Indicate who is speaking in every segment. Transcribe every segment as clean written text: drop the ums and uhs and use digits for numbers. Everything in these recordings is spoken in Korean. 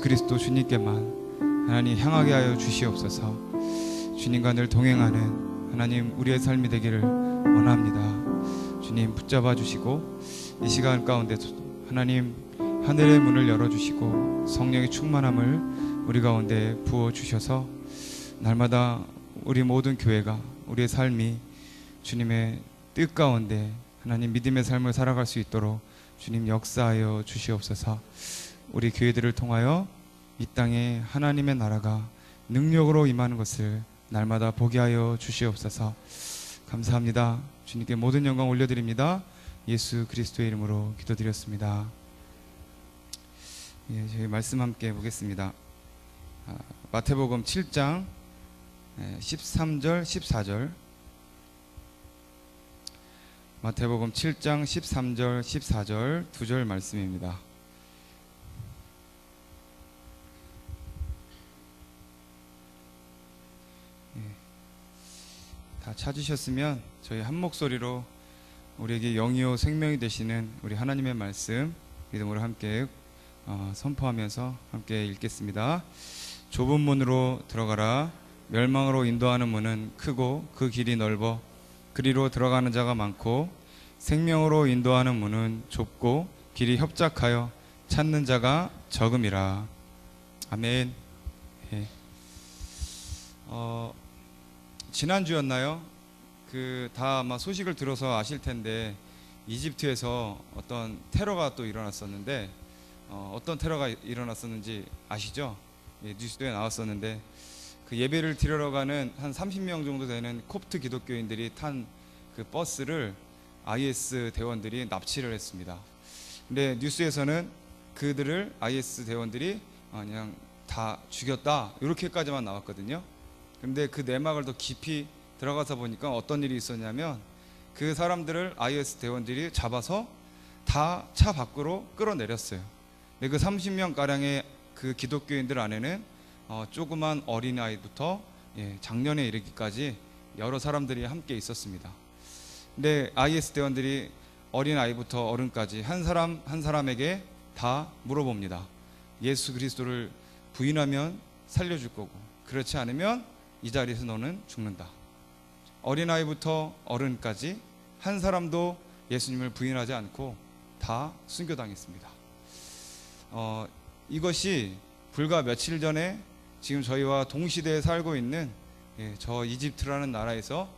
Speaker 1: 그리스도 주님께만 하나님 향하게 하여 주시옵소서. 주님과 늘 동행하는 하나님 우리의 삶이 되기를 원합니다. 주님 붙잡아 주시고 이 시간 가운데 하나님 하늘의 문을 열어주시고 성령의 충만함을 우리 가운데 부어주셔서 날마다 우리 모든 교회가 우리의 삶이 주님의 뜻 가운데 하나님 믿음의 삶을 살아갈 수 있도록 주님 역사하여 주시옵소서. 우리 교회들을 통하여 이 땅에 하나님의 나라가 능력으로 임하는 것을 날마다 보게 하여 주시옵소서. 감사합니다. 주님께 모든 영광 올려드립니다. 예수 그리스도의 이름으로 기도드렸습니다. 예, 저희 말씀 함께 보겠습니다. 마태복음 7장 13절 14절 마태복음 7장 13절 14절 두 절 말씀입니다. 예, 다 찾으셨으면 저희 한 목소리로 우리에게 영이요 생명이 되시는 우리 하나님의 말씀 믿음으로 함께 선포하면서 함께 읽겠습니다. 좁은 문으로 들어가라. 멸망으로 인도하는 문은 크고 그 길이 넓어 그리로 들어가는 자가 많고 생명으로 인도하는 문은 좁고 길이 협착하여 찾는 자가 적음이라. 아멘. 예. 지난주였나요? 다 아마 소식을 들어서 아실 텐데 이집트에서 어떤 테러가 또 일어났었는데 어떤 테러가 일어났었는지 아시죠? 예, 뉴스에 나왔었는데 그 예배를 드리러 가는 한 30명 정도 되는 콥트 기독교인들이 탄 그 버스를 IS 대원들이 납치를 했습니다. 근데 뉴스에서는 그들을 IS 대원들이 그냥 다 죽였다 이렇게까지만 나왔거든요. 근데 그 내막을 더 깊이 들어가서 보니까 어떤 일이 있었냐면 그 사람들을 IS 대원들이 잡아서 다 차 밖으로 끌어내렸어요. 근데 그 30명 가량의 그 기독교인들 안에는 조그만 어린아이부터 작년에 이르기까지 여러 사람들이 함께 있었습니다. 근데 IS 대원들이 어린아이부터 어른까지 한 사람 한 사람에게 다 물어봅니다. 예수 그리스도를 부인하면 살려줄 거고 그렇지 않으면 이 자리에서 너는 죽는다. 어린아이부터 어른까지 한 사람도 예수님을 부인하지 않고 다 순교당했습니다. 이것이 불과 며칠 전에 지금 저희와 동시대에 살고 있는 저 이집트라는 나라에서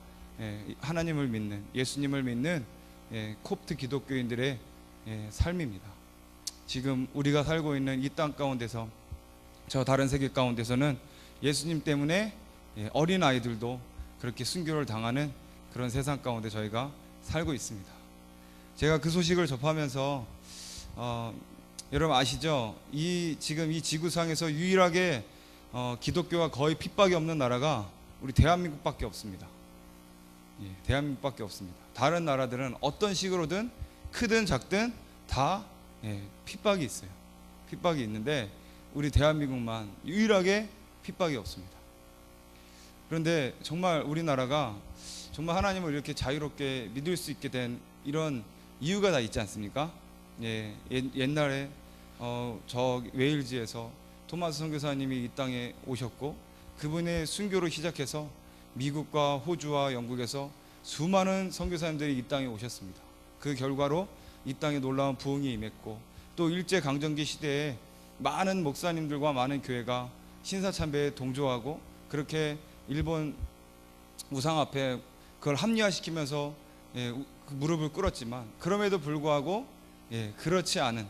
Speaker 1: 하나님을 믿는 예수님을 믿는 콥트 기독교인들의 삶입니다. 지금 우리가 살고 있는 이 땅 가운데서 저 다른 세계 가운데서는 예수님 때문에 어린 아이들도 그렇게 순교를 당하는 그런 세상 가운데 저희가 살고 있습니다. 제가 그 소식을 접하면서 여러분 아시죠? 지금 이 지구상에서 유일하게 기독교가 거의 핍박이 없는 나라가 우리 대한민국밖에 없습니다. 예, 대한민국밖에 없습니다. 다른 나라들은 어떤 식으로든 크든 작든 다 핍박이 있어요. 핍박이 있는데 우리 대한민국만 유일하게 핍박이 없습니다. 그런데 정말 우리나라가 정말 하나님을 이렇게 자유롭게 믿을 수 있게 된 이런 이유가 다 있지 않습니까? 옛날에 저 웨일즈에서 토마스 선교사님이 이 땅에 오셨고 그분의 순교로 시작해서 미국과 호주와 영국에서 수많은 선교사님들이 이 땅에 오셨습니다. 그 결과로 이 땅에 놀라운 부흥이 임했고 또 일제강점기 시대에 많은 목사님들과 많은 교회가 신사참배에 동조하고 그렇게 일본 우상 앞에 그걸 합리화시키면서 무릎을 꿇었지만 그럼에도 불구하고 그렇지 않은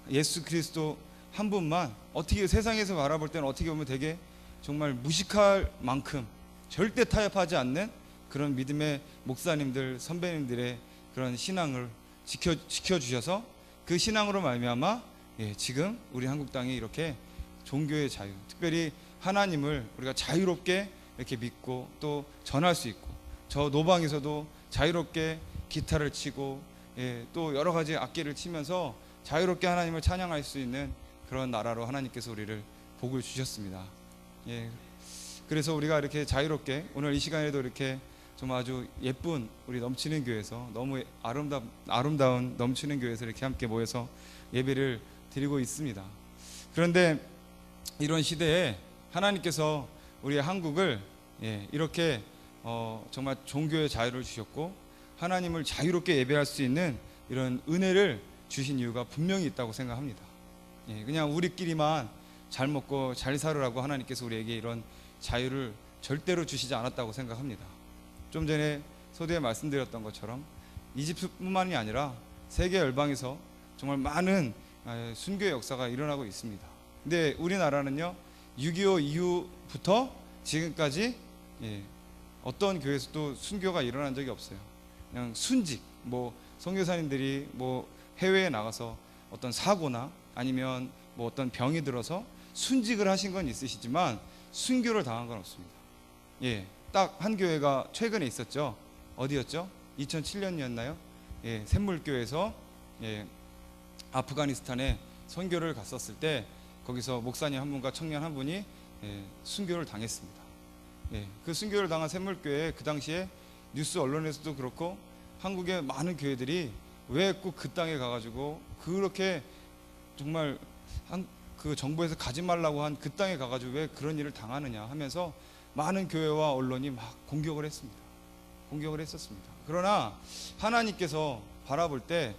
Speaker 1: 예수 그리스도 한 분만 어떻게 세상에서 바라볼 때는 어떻게 보면 되게 정말 무식할 만큼 절대 타협하지 않는 그런 믿음의 목사님들 선배님들의 그런 신앙을 지켜주셔서 그 신앙으로 말미암아 지금 우리 한국 땅에 이렇게 종교의 자유, 특별히 하나님을 우리가 자유롭게 이렇게 믿고 또 전할 수 있고 저 노방에서도 자유롭게 기타를 치고 또 여러 가지 악기를 치면서 자유롭게 하나님을 찬양할 수 있는 그런 나라로 하나님께서 우리를 복을 주셨습니다. 그래서 우리가 이렇게 자유롭게 오늘 이 시간에도 이렇게 정말 아주 예쁜 우리 넘치는 교회에서 너무 아름다운 넘치는 교회에서 이렇게 함께 모여서 예배를 드리고 있습니다. 그런데 이런 시대에 하나님께서 우리 한국을 이렇게 정말 종교의 자유를 주셨고 하나님을 자유롭게 예배할 수 있는 이런 은혜를 주신 이유가 분명히 있다고 생각합니다. 그냥 우리끼리만 잘 먹고 잘 살으라고 하나님께서 우리에게 이런 자유를 절대로 주시지 않았다고 생각합니다. 좀 전에 소두에 말씀드렸던 것처럼 이집트뿐만이 아니라 세계 열방에서 정말 많은 순교의 역사가 일어나고 있습니다. 근데 우리나라는요 6.25 이후부터 지금까지 어떤 교회에서도 순교가 일어난 적이 없어요. 그냥 순직, 선교사님들이 해외에 나가서 어떤 사고나 아니면 어떤 병이 들어서 순직을 하신 건 있으시지만 순교를 당한 건 없습니다. 딱 한 교회가 최근에 있었죠. 어디였죠? 2007년이었나요? 샘물교에서 아프가니스탄에 선교를 갔었을 때 거기서 목사님 한 분과 청년 한 분이 순교를 당했습니다. 그 순교를 당한 샘물교회 그 당시에 뉴스 언론에서도 그렇고 한국의 많은 교회들이 왜 꼭 그 땅에 가가지고 그렇게 정말 그 정부에서 가지 말라고 한 그 땅에 가가지고 왜 그런 일을 당하느냐 하면서 많은 교회와 언론이 막 공격을 했었습니다. 그러나 하나님께서 바라볼 때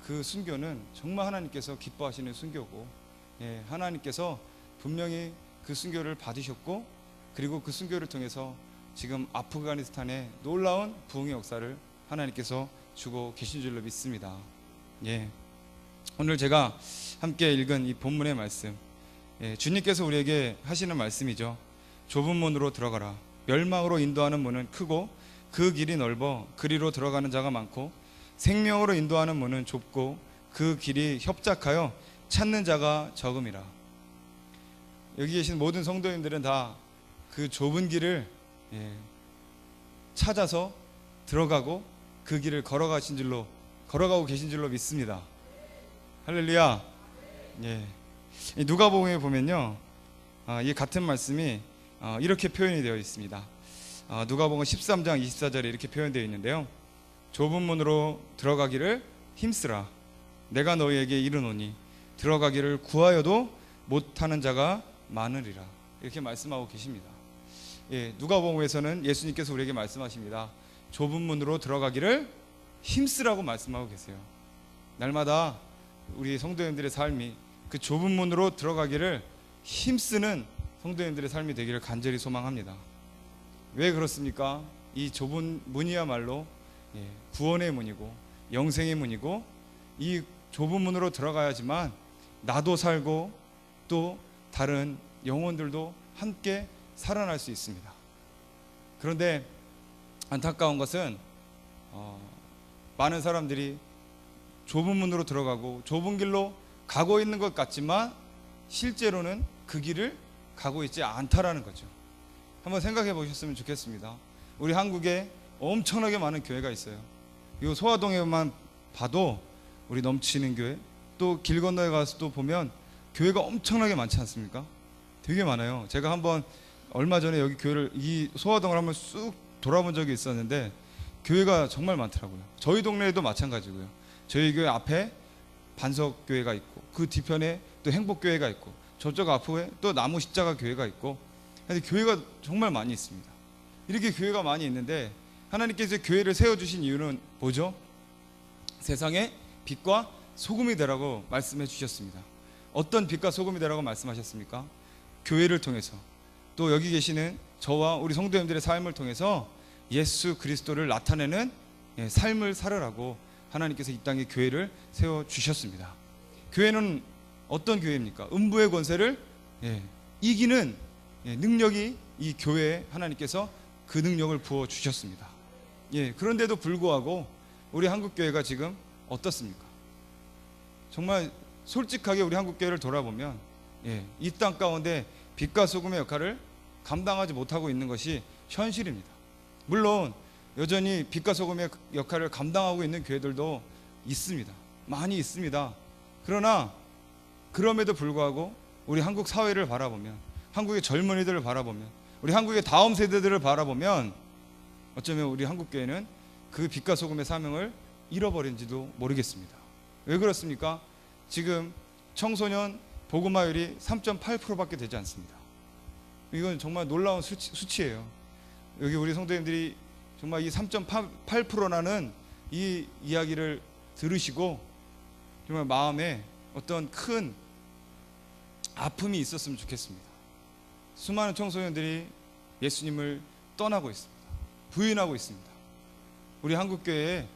Speaker 1: 그 순교는 정말 하나님께서 기뻐하시는 순교고 하나님께서 분명히 그 순교를 받으셨고 그리고 그 순교를 통해서 지금 아프가니스탄에 놀라운 부흥의 역사를 하나님께서 주고 계신 줄로 믿습니다. 오늘 제가 함께 읽은 이 본문의 말씀, 주님께서 우리에게 하시는 말씀이죠. 좁은 문으로 들어가라. 멸망으로 인도하는 문은 크고 그 길이 넓어 그리로 들어가는 자가 많고 생명으로 인도하는 문은 좁고 그 길이 협착하여 찾는 자가 적음이라. 여기 계신 모든 성도님들은 다 그 좁은 길을 찾아서 들어가고 그 길을 걸어가고 계신 줄로 믿습니다. 할렐루야. 누가복음에 보면요, 이 같은 말씀이 이렇게 표현이 되어 있습니다. 누가복음 13장 24절에 이렇게 표현되어 있는데요. 좁은 문으로 들어가기를 힘쓰라. 내가 너희에게 이르노니 들어가기를 구하여도 못하는 자가 많으리라. 이렇게 말씀하고 계십니다. 누가복음에서는 예수님께서 우리에게 말씀하십니다. 좁은 문으로 들어가기를 힘쓰라고 말씀하고 계세요. 날마다 우리 성도님들의 삶이 그 좁은 문으로 들어가기를 힘쓰는 성도님들의 삶이 되기를 간절히 소망합니다. 왜 그렇습니까? 이 좁은 문이야말로 구원의 문이고 영생의 문이고 이 좁은 문으로 들어가야지만 나도 살고 또 다른 영혼들도 함께 살아날 수 있습니다. 그런데 안타까운 것은 많은 사람들이 좁은 문으로 들어가고 좁은 길로 가고 있는 것 같지만 실제로는 그 길을 가고 있지 않다라는 거죠. 한번 생각해 보셨으면 좋겠습니다. 우리 한국에 엄청나게 많은 교회가 있어요. 이 소화동에만 봐도 우리 넘치는 교회, 또 길 건너에 가서도 보면 교회가 엄청나게 많지 않습니까? 되게 많아요. 제가 한번 얼마 전에 여기 교회를 이 소화동을 한번 쑥 돌아본 적이 있었는데 교회가 정말 많더라고요. 저희 동네에도 마찬가지고요. 저희 교회 앞에 반석교회가 있고 그 뒤편에 또 행복교회가 있고 저쪽 앞에 또 나무 십자가 교회가 있고 교회가 정말 많이 있습니다. 이렇게 교회가 많이 있는데 하나님께서 교회를 세워주신 이유는 뭐죠? 세상에 빛과 소금이 되라고 말씀해 주셨습니다. 어떤 빛과 소금이 되라고 말씀하셨습니까? 교회를 통해서 또 여기 계시는 저와 우리 성도님들의 삶을 통해서 예수 그리스도를 나타내는 삶을 살으라고 하나님께서 이 땅에 교회를 세워주셨습니다. 교회는 어떤 교회입니까? 음부의 권세를 이기는 능력이 이 교회에 하나님께서 그 능력을 부어주셨습니다. 그런데도 불구하고 우리 한국교회가 지금 어떻습니까? 정말 솔직하게 우리 한국교회를 돌아보면 이 땅 가운데 빛과 소금의 역할을 감당하지 못하고 있는 것이 현실입니다. 물론 여전히 빛과 소금의 역할을 감당하고 있는 교회들도 있습니다. 많이 있습니다. 그러나 그럼에도 불구하고 우리 한국 사회를 바라보면, 한국의 젊은이들을 바라보면, 우리 한국의 다음 세대들을 바라보면 어쩌면 우리 한국교회는 그 빛과 소금의 사명을 잃어버린지도 모르겠습니다. 왜 그렇습니까? 지금 청소년 복음화율이 3.8%밖에 되지 않습니다. 이건 정말 놀라운 수치예요. 여기 우리 성도님들이 정말 이 3.8%라는 이 이야기를 들으시고 정말 마음에 어떤 큰 아픔이 있었으면 좋겠습니다. 수많은 청소년들이 예수님을 떠나고 있습니다. 부인하고 있습니다. 우리 한국교회에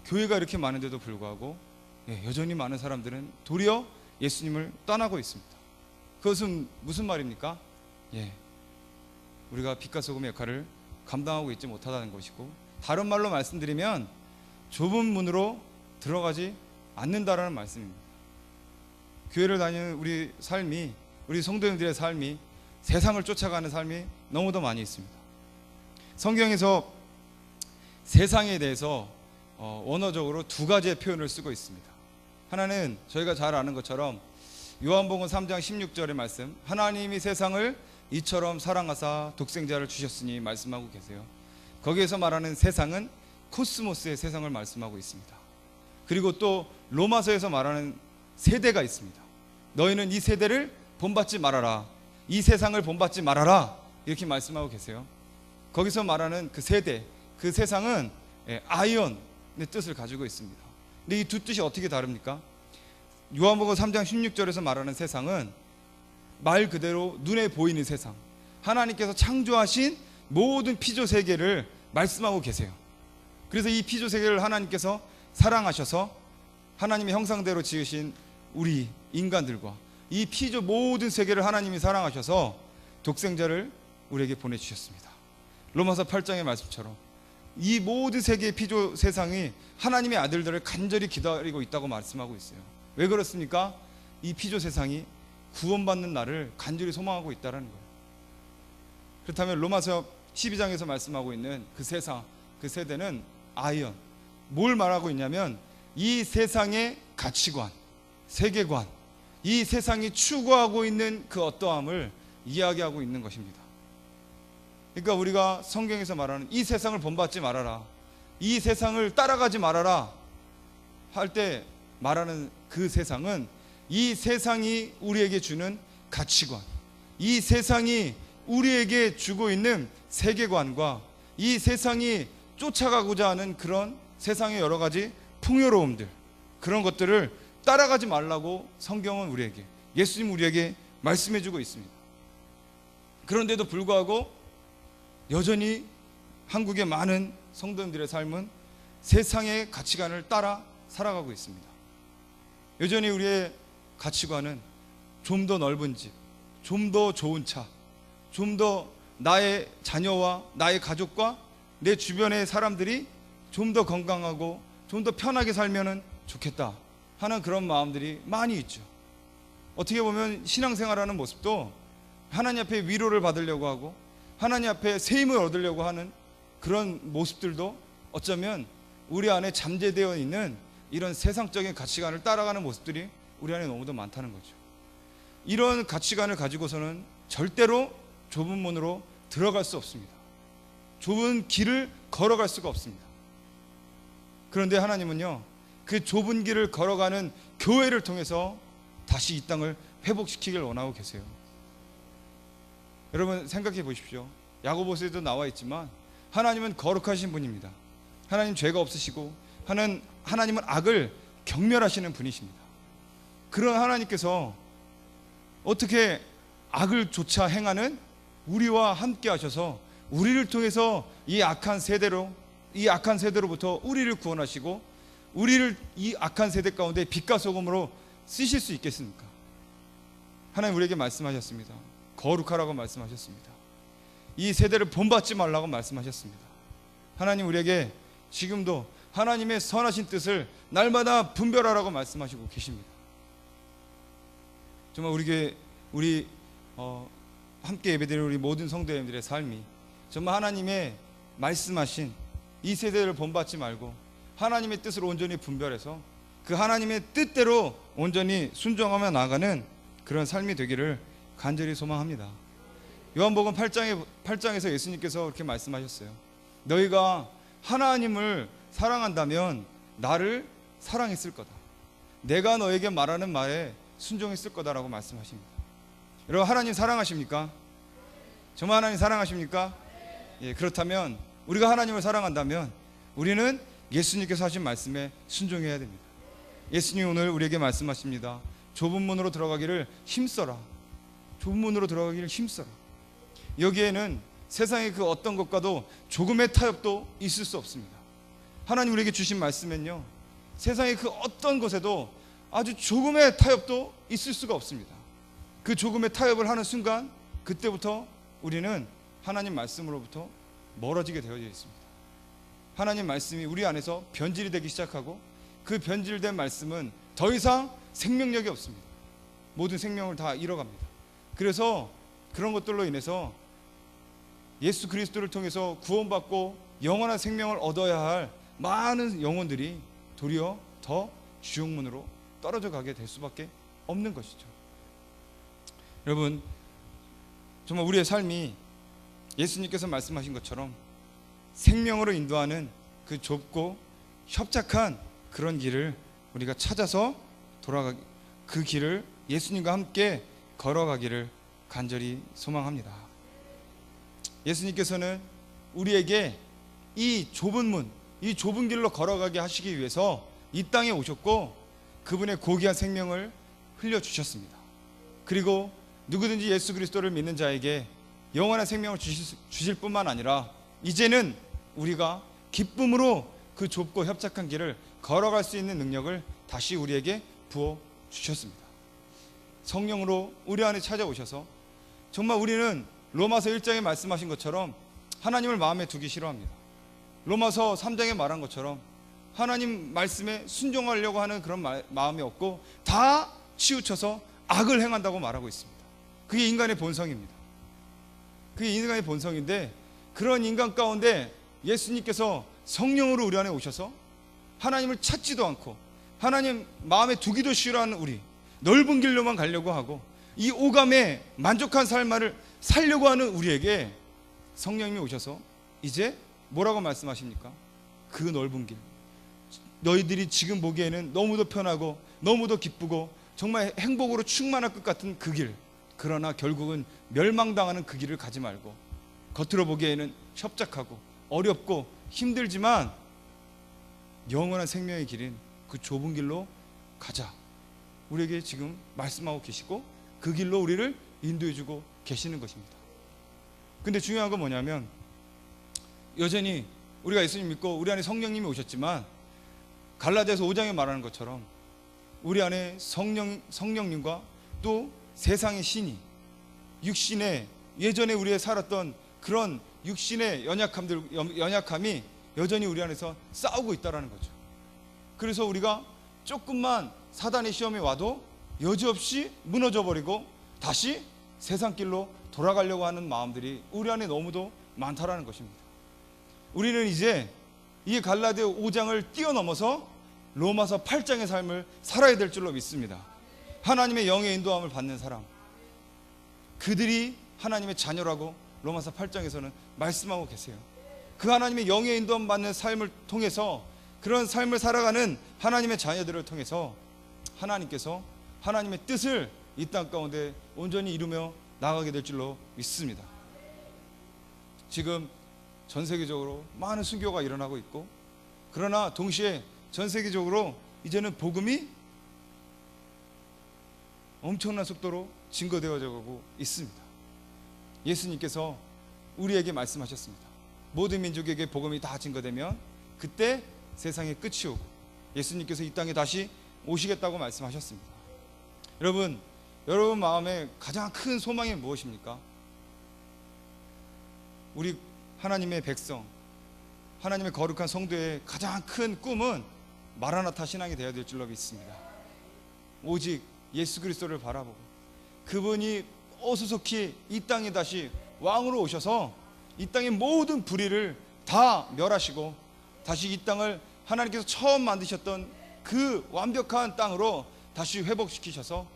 Speaker 1: 교회가 이렇게 많은데도 불구하고 여전히 많은 사람들은 도리어 예수님을 떠나고 있습니다. 그것은 무슨 말입니까? 우리가 빛과 소금의 역할을 감당하고 있지 못하다는 것이고, 다른 말로 말씀드리면 좁은 문으로 들어가지 않는다라는 말씀입니다. 교회를 다니는 우리 삶이, 우리 성도님들의 삶이 세상을 쫓아가는 삶이 너무도 많이 있습니다. 성경에서 세상에 대해서 원어적으로 두 가지의 표현을 쓰고 있습니다. 하나는 저희가 잘 아는 것처럼 요한복음 3장 16절의 말씀, 하나님이 세상을 이처럼 사랑하사 독생자를 주셨으니 말씀하고 계세요. 거기에서 말하는 세상은 코스모스의 세상을 말씀하고 있습니다. 그리고 또 로마서에서 말하는 세대가 있습니다. 너희는 이 세대를 본받지 말아라, 이 세상을 본받지 말아라, 이렇게 말씀하고 계세요. 거기서 말하는 그 세대, 그 세상은 아이언의 뜻을 가지고 있습니다. 근데 이 두 뜻이 어떻게 다릅니까? 요한복음 3장 16절에서 말하는 세상은 말 그대로 눈에 보이는 세상, 하나님께서 창조하신 모든 피조 세계를 말씀하고 계세요. 그래서 이 피조 세계를 하나님께서 사랑하셔서 하나님의 형상대로 지으신 우리 인간들과 이 피조 모든 세계를 하나님이 사랑하셔서 독생자를 우리에게 보내주셨습니다. 로마서 8장의 말씀처럼 이 모든 세계의 피조 세상이 하나님의 아들들을 간절히 기다리고 있다고 말씀하고 있어요. 왜 그렇습니까? 이 피조 세상이 구원받는 날을 간절히 소망하고 있다는 거예요. 그렇다면 로마서 12장에서 말씀하고 있는 그 세상, 그 세대는 아이언, 뭘 말하고 있냐면 이 세상의 가치관, 세계관, 이 세상이 추구하고 있는 그 어떠함을 이야기하고 있는 것입니다. 그러니까 우리가 성경에서 말하는 이 세상을 본받지 말아라, 이 세상을 따라가지 말아라 할 때 말하는 그 세상은 이 세상이 우리에게 주는 가치관, 이 세상이 우리에게 주고 있는 세계관과 이 세상이 쫓아가고자 하는 그런 세상의 여러 가지 풍요로움들, 그런 것들을 따라가지 말라고 성경은 우리에게, 예수님 우리에게 말씀해 주고 있습니다. 그런데도 불구하고 여전히 한국의 많은 성도님들의 삶은 세상의 가치관을 따라 살아가고 있습니다. 여전히 우리의 가치관은 좀 더 넓은 집, 좀 더 좋은 차, 좀 더 나의 자녀와 나의 가족과 내 주변의 사람들이 좀 더 건강하고 좀 더 편하게 살면 좋겠다 하는 그런 마음들이 많이 있죠. 어떻게 보면 신앙생활하는 모습도 하나님 앞에 위로를 받으려고 하고 하나님 앞에 세임을 얻으려고 하는 그런 모습들도 어쩌면 우리 안에 잠재되어 있는 이런 세상적인 가치관을 따라가는 모습들이 우리 안에 너무도 많다는 거죠. 이런 가치관을 가지고서는 절대로 좁은 문으로 들어갈 수 없습니다. 좁은 길을 걸어갈 수가 없습니다. 그런데 하나님은요, 그 좁은 길을 걸어가는 교회를 통해서 다시 이 땅을 회복시키길 원하고 계세요. 여러분 생각해 보십시오. 야고보서에도 나와 있지만 하나님은 거룩하신 분입니다. 하나님 죄가 없으시고 하나님은 악을 경멸하시는 분이십니다. 그런 하나님께서 어떻게 악을 조차 행하는 우리와 함께 하셔서 우리를 통해서 이 악한 세대로부터 우리를 구원하시고 우리를 이 악한 세대 가운데 빛과 소금으로 쓰실 수 있겠습니까? 하나님 우리에게 말씀하셨습니다. 거룩하라고 말씀하셨습니다. 이 세대를 본받지 말라고 말씀하셨습니다. 하나님 우리에게 지금도 하나님의 선하신 뜻을 날마다 분별하라고 말씀하시고 계십니다. 정말 우리 함께 예배드리는 우리 모든 성도님들의 삶이 정말 하나님의 말씀하신 이 세대를 본받지 말고 하나님의 뜻을 온전히 분별해서 그 하나님의 뜻대로 온전히 순종하며 나아가는 그런 삶이 되기를 간절히 소망합니다. 요한복음 8장에서 예수님께서 그렇게 말씀하셨어요. 너희가 하나님을 사랑한다면 나를 사랑했을 거다. 내가 너에게 말하는 말에 순종했을 거다라고 말씀하십니다. 여러분, 하나님 사랑하십니까? 정말 하나님 사랑하십니까? 예, 그렇다면 우리가 하나님을 사랑한다면 우리는 예수님께서 하신 말씀에 순종해야 됩니다. 예수님 오늘 우리에게 말씀하십니다. 좁은 문으로 들어가기를 힘써라. 좁은 문으로 들어가기를 힘써라. 여기에는 세상의 그 어떤 것과도 조금의 타협도 있을 수 없습니다. 하나님 우리에게 주신 말씀은요, 세상의 그 어떤 것에도 아주 조금의 타협도 있을 수가 없습니다. 그 조금의 타협을 하는 순간 그때부터 우리는 하나님 말씀으로부터 멀어지게 되어져 있습니다. 하나님 말씀이 우리 안에서 변질이 되기 시작하고 그 변질된 말씀은 더 이상 생명력이 없습니다. 모든 생명을 다 잃어갑니다. 그래서 그런 것들로 인해서 예수 그리스도를 통해서 구원받고 영원한 생명을 얻어야 할 많은 영혼들이 도리어 더 지옥문으로 떨어져 가게 될 수밖에 없는 것이죠. 여러분, 정말 우리의 삶이 예수님께서 말씀하신 것처럼 생명으로 인도하는 그 좁고 협착한 그런 길을 우리가 찾아서 그 길을 예수님과 함께 걸어가기를 간절히 소망합니다. 예수님께서는 우리에게 이 좁은 문, 이 좁은 길로 걸어가게 하시기 위해서 이 땅에 오셨고 그분의 고귀한 생명을 흘려주셨습니다. 그리고 누구든지 예수 그리스도를 믿는 자에게 영원한 생명을 주실 뿐만 아니라 이제는 우리가 기쁨으로 그 좁고 협착한 길을 걸어갈 수 있는 능력을 다시 우리에게 부어주셨습니다. 성령으로 우리 안에 찾아오셔서 정말 우리는 로마서 1장에 말씀하신 것처럼 하나님을 마음에 두기 싫어합니다. 로마서 3장에 말한 것처럼 하나님 말씀에 순종하려고 하는 그런 마음이 없고 다 치우쳐서 악을 행한다고 말하고 있습니다. 그게 인간의 본성입니다. 그게 인간의 본성인데 그런 인간 가운데 예수님께서 성령으로 우리 안에 오셔서 하나님을 찾지도 않고 하나님 마음에 두기도 싫어하는 우리, 넓은 길로만 가려고 하고 이 오감에 만족한 삶을 살려고 하는 우리에게 성령님이 오셔서 이제 뭐라고 말씀하십니까? 그 넓은 길, 너희들이 지금 보기에는 너무도 편하고 너무도 기쁘고 정말 행복으로 충만할 것 같은 그 길, 그러나 결국은 멸망당하는 그 길을 가지 말고 겉으로 보기에는 협착하고 어렵고 힘들지만 영원한 생명의 길인 그 좁은 길로 가자, 우리에게 지금 말씀하고 계시고 그 길로 우리를 인도해주고 계시는 것입니다. 근데 중요한 건 뭐냐면 여전히 우리가 예수님 믿고 우리 안에 성령님이 오셨지만 갈라디아서 5장에 말하는 것처럼 우리 안에 성령님과 또 세상의 신이 육신의 예전에 우리의 살았던 그런 육신의 연약함이 여전히 우리 안에서 싸우고 있다는 거죠. 그래서 우리가 조금만 사단의 시험이 와도 여지없이 무너져 버리고 다시 세상 길로 돌아가려고 하는 마음들이 우리 안에 너무도 많다라는 것입니다. 우리는 이제 이 갈라디아 5장을 뛰어넘어서 로마서 8장의 삶을 살아야 될 줄로 믿습니다. 하나님의 영의 인도함을 받는 사람, 그들이 하나님의 자녀라고 로마서 8장에서는 말씀하고 계세요. 그 하나님의 영의 인도함 받는 삶을 통해서 그런 삶을 살아가는 하나님의 자녀들을 통해서 하나님께서 하나님의 뜻을 이 땅 가운데 온전히 이루며 나가게 될 줄로 믿습니다. 지금 전 세계적으로 많은 순교가 일어나고 있고, 그러나 동시에 전 세계적으로 이제는 복음이 엄청난 속도로 증거되어져 가고 있습니다. 예수님께서 우리에게 말씀하셨습니다. 모든 민족에게 복음이 다 증거되면 그때 세상의 끝이 오고 예수님께서 이 땅에 다시 오시겠다고 말씀하셨습니다. 여러분 마음에 가장 큰 소망이 무엇입니까? 우리 하나님의 백성, 하나님의 거룩한 성도의 가장 큰 꿈은 마라나타 신앙이 되어야 될 줄로 믿습니다. 오직 예수 그리스도를 바라보고 그분이 어수속히 이 땅에 다시 왕으로 오셔서 이 땅의 모든 불의를 다 멸하시고 다시 이 땅을 하나님께서 처음 만드셨던 그 완벽한 땅으로 다시 회복시키셔서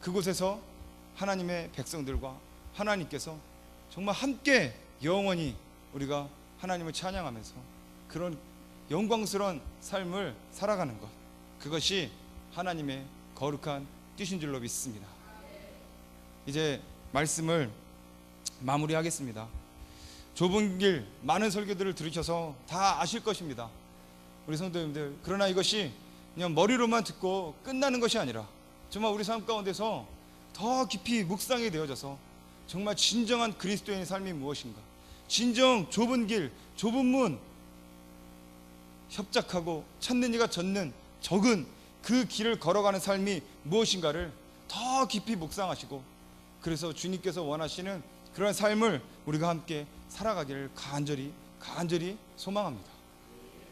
Speaker 1: 그곳에서 하나님의 백성들과 하나님께서 정말 함께 영원히 우리가 하나님을 찬양하면서 그런 영광스러운 삶을 살아가는 것, 그것이 하나님의 거룩한 바뀌신 줄로 믿습니다. 이제 말씀을 마무리하겠습니다. 좁은 길 많은 설교들을 들으셔서 다 아실 것입니다, 우리 성도님들. 그러나 이것이 그냥 머리로만 듣고 끝나는 것이 아니라 정말 우리 삶 가운데서 더 깊이 묵상이 되어져서 정말 진정한 그리스도인의 삶이 무엇인가, 진정 좁은 길, 좁은 문, 협작하고 찾는 이가 젖는 적은 그 길을 걸어가는 삶이 무엇인가를 더 깊이 묵상하시고, 그래서 주님께서 원하시는 그런 삶을 우리가 함께 살아가기를 간절히 소망합니다.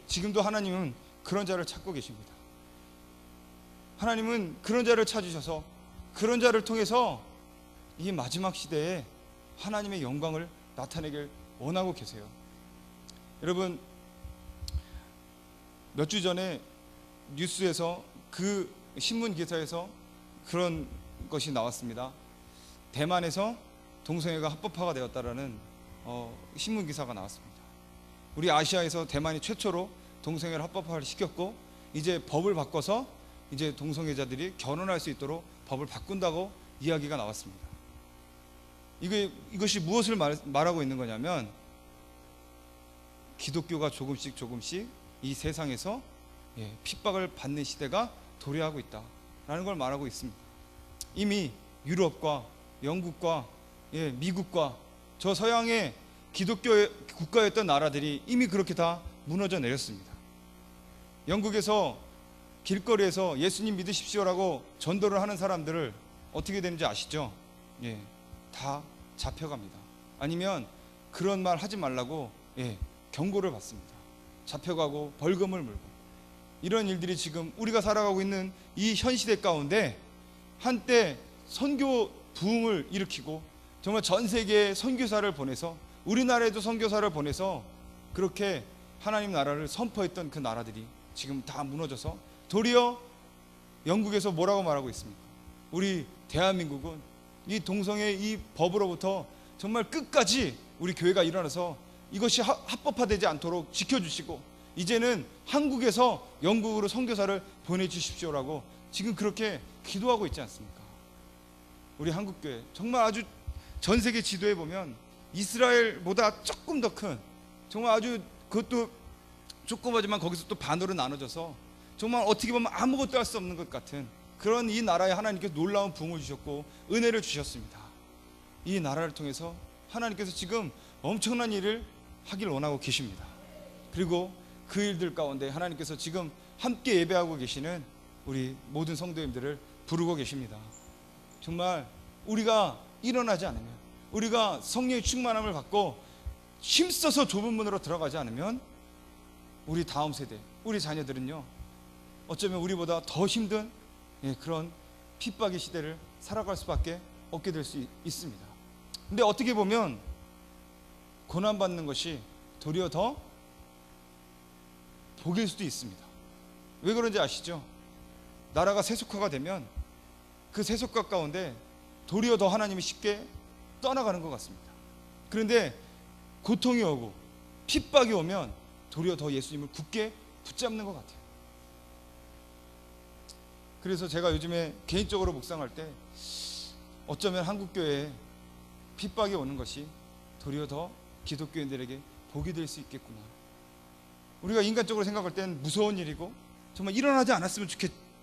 Speaker 1: 지금도 하나님은 그런 자를 찾고 계십니다. 하나님은 그런 자를 찾으셔서 그런 자를 통해서 이 마지막 시대에 하나님의 영광을 나타내길 원하고 계세요. 여러분, 몇 주 전에 뉴스에서 그 신문 기사에서 그런 것이 나왔습니다. 대만에서 동성애가 합법화가 되었다라는 신문 기사가 나왔습니다. 우리 아시아에서 대만이 최초로 동성애를 합법화를 시켰고, 이제 법을 바꿔서 이제 동성애자들이 결혼할 수 있도록 법을 바꾼다고 이야기가 나왔습니다. 이것이 무엇을 말하고 있는 거냐면, 기독교가 조금씩 이 세상에서 핍박을 받는 시대가 도래하고 있다라는 걸 말하고 있습니다. 이미 유럽과 영국과 미국과 저 서양의 기독교 국가였던 나라들이 이미 그렇게 다 무너져 내렸습니다. 영국에서 길거리에서 예수님 믿으십시오라고 전도를 하는 사람들을 어떻게 되는지 아시죠? 다 잡혀갑니다. 아니면 그런 말 하지 말라고 경고를 받습니다. 잡혀가고 벌금을 물고, 이런 일들이 지금 우리가 살아가고 있는 이 현 시대 가운데 한때 선교 부흥을 일으키고 정말 전 세계에 선교사를 보내서, 우리나라에도 선교사를 보내서 그렇게 하나님 나라를 선포했던 그 나라들이 지금 다 무너져서 도리어 영국에서 뭐라고 말하고 있습니까? 우리 대한민국은 이 동성애 이 법으로부터 정말 끝까지 우리 교회가 일어나서 이것이 합법화되지 않도록 지켜주시고, 이제는 한국에서 영국으로 선교사를 보내주십시오라고 지금 그렇게 기도하고 있지 않습니까? 우리 한국교회 정말 아주 전 세계 지도에 보면 이스라엘보다 조금 더 큰, 정말 아주 그것도 조그마지만 거기서 또 반으로 나눠져서 정말 어떻게 보면 아무것도 할 수 없는 것 같은 그런 이 나라에 하나님께서 놀라운 부흥을 주셨고 은혜를 주셨습니다. 이 나라를 통해서 하나님께서 지금 엄청난 일을 하길 원하고 계십니다. 그리고 그 일들 가운데 하나님께서 지금 함께 예배하고 계시는 우리 모든 성도님들을 부르고 계십니다. 정말 우리가 일어나지 않으면, 우리가 성령의 충만함을 받고 힘써서 좁은 문으로 들어가지 않으면 우리 다음 세대, 우리 자녀들은요, 어쩌면 우리보다 더 힘든 그런 핍박의 시대를 살아갈 수밖에 없게 될 수 있습니다. 근데 어떻게 보면 고난받는 것이 도리어 더 복일 수도 있습니다. 왜 그런지 아시죠? 나라가 세속화가 되면 그 세속화 가운데 도리어 더 하나님이 쉽게 떠나가는 것 같습니다. 그런데 고통이 오고 핍박이 오면 도리어 더 예수님을 굳게 붙잡는 것 같아요. 그래서 제가 요즘에 개인적으로 묵상할 때 어쩌면 한국교회에 핍박이 오는 것이 도리어 더 기독교인들에게 복이 될 수 있겠구나. 우리가 인간적으로 생각할 때는 무서운 일이고 정말 일어나지 않았으면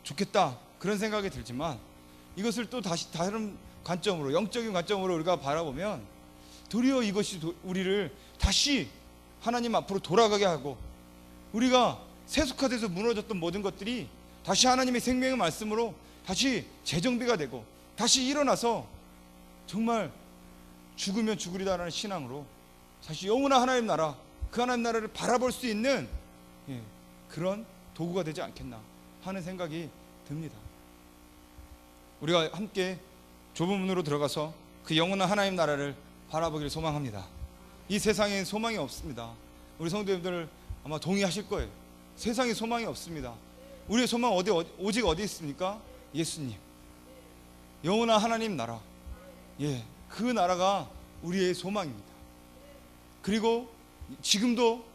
Speaker 1: 좋겠다 그런 생각이 들지만, 이것을 또 다시 다른 관점으로, 영적인 관점으로 우리가 바라보면 도리어 이것이 우리를 다시 하나님 앞으로 돌아가게 하고, 우리가 세속화돼서 무너졌던 모든 것들이 다시 하나님의 생명의 말씀으로 다시 재정비가 되고 다시 일어나서 정말 죽으면 죽으리다라는 신앙으로 다시 영원한 하나님 나라, 그 하나님 나라를 바라볼 수 있는 그런 도구가 되지 않겠나 하는 생각이 듭니다. 우리가 함께 좁은 문으로 들어가서 그 영원한 하나님 나라를 바라보기를 소망합니다. 이 세상에 소망이 없습니다. 우리 성도님들 아마 동의하실 거예요. 세상에 소망이 없습니다. 우리의 소망 오직 어디 있습니까? 예수님, 영원한 하나님 나라, 그 나라가 우리의 소망입니다. 그리고 지금도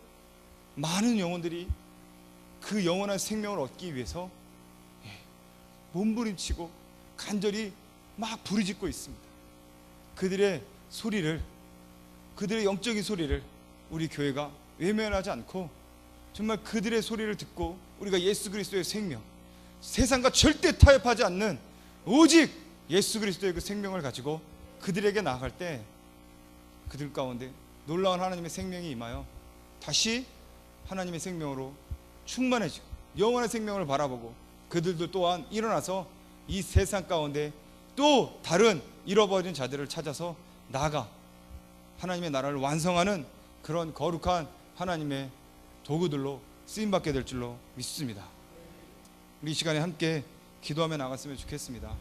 Speaker 1: 많은 영혼들이 그 영원한 생명을 얻기 위해서 몸부림치고 간절히 막 부르짖고 있습니다. 그들의 소리를, 그들의 영적인 소리를 우리 교회가 외면하지 않고 정말 그들의 소리를 듣고 우리가 예수 그리스도의 생명, 세상과 절대 타협하지 않는 오직 예수 그리스도의 그 생명을 가지고 그들에게 나아갈 때 그들 가운데 놀라운 하나님의 생명이 임하여 다시 하나님의 생명으로 충만해지고 영원의 생명을 바라보고 그들도 또한 일어나서 이 세상 가운데 또 다른 잃어버린 자들을 찾아서 나아가 하나님의 나라를 완성하는 그런 거룩한 하나님의 도구들로 쓰임받게 될 줄로 믿습니다. 우리 이 시간에 함께 기도하며 나갔으면 좋겠습니다.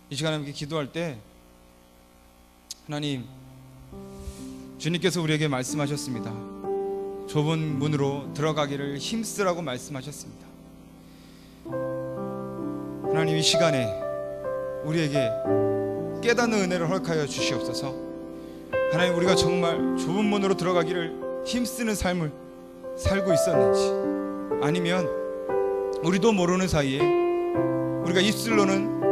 Speaker 1: 이 시간에 함께 기도할 때 하나님, 주님께서 우리에게 말씀하셨습니다. 좁은 문으로 들어가기를 힘쓰라고 말씀하셨습니다. 하나님, 이 시간에 우리에게 깨닫는 은혜를 허락하여 주시옵소서. 하나님, 우리가 정말 좁은 문으로 들어가기를 힘쓰는 삶을 살고 있었는지, 아니면 우리도 모르는 사이에 우리가 입술로는